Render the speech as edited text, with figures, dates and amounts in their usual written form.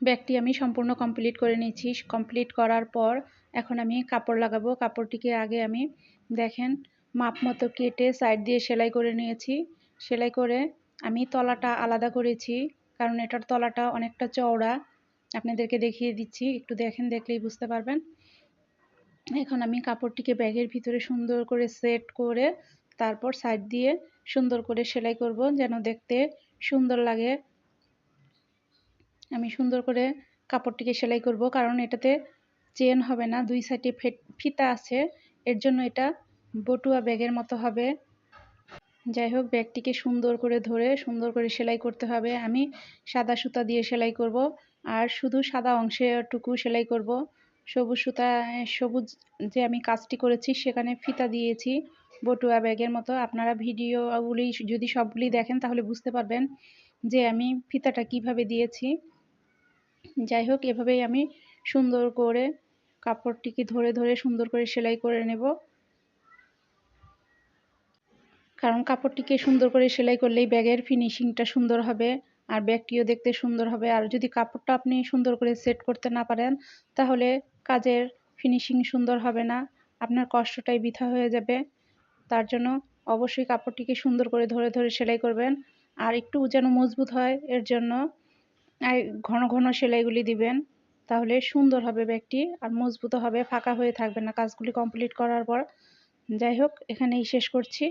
ব্যাগটি আমি সম্পূর্ণ কমপ্লিট করে নিয়েছি। কমপ্লিট করার পর এখন আমি কাপড় লাগাবো। কাপড়টিকে আগে আমি দেখেন মাপ মতো কেটে সাইড দিয়ে সেলাই করে নিয়েছি। সেলাই করে আমি তলাটা আলাদা করেছি, কারণ এটার তলাটা অনেকটা চওড়া। আপনাদেরকে দেখিয়ে দিচ্ছি, একটু দেখেন, দেখলেই বুঝতে পারবেন। এখন আমি কাপড়টিকে ব্যাগের ভিতরে সুন্দর করে সেট করে তারপর সাইড দিয়ে সুন্দর করে সেলাই করব, যেন দেখতে সুন্দর লাগে। আমি সুন্দর করে কাপড়টিকে সেলাই করব, কারণ এটাতে চেন হবে না, দুই সাইডে ফিতা আছে, এর জন্য এটা বটুয়া ব্যাগের মতো হবে। যাই হোক, ব্যাগটিকে সুন্দর করে ধরে সুন্দর করে সেলাই করতে হবে। আমি সাদা সুতা দিয়ে সেলাই করব, আর শুধু সাদা অংশটুকু সেলাই করব। সবুজ সুতা, সবুজ যে আমি কাজটি করেছি সেখানে ফিতা দিয়েছি বটুয়া ব্যাগের মতো। আপনারা ভিডিওগুলি যদি সবগুলি দেখেন তাহলে বুঝতে পারবেন যে আমি ফিতাটা কিভাবে দিয়েছি। যাই হোক, এভাবেই আমি সুন্দর করে কাপড়টিকে ধরে ধরে সুন্দর করে সেলাই করে নেব, কারণ কাপড়টিকে সুন্দর করে সেলাই করলেই ব্যাগের ফিনিশিংটা সুন্দর হবে, আর ব্যাগটিও দেখতে সুন্দর হবে। আর যদি কাপড়টা আপনি সুন্দর করে সেট করতে না পারেন তাহলে কাজের ফিনিশিং সুন্দর হবে না, আপনার কষ্টটাই বৃথা হয়ে যাবে। তার জন্য অবশ্যই কাপড়টিকে সুন্দর করে ধরে ধরে সেলাই করবেন, আর একটু যেন মজবুত হয় এর জন্য আর ঘন ঘন সেলাইগুলি দিবেন, তাহলে সুন্দর হবে ব্যাগটি, আর মজবুত হবে, ফাঁকা হয়ে থাকবে না কাজগুলি কমপ্লিট করার পর। যাই হোক, এখানেই শেষ করছি।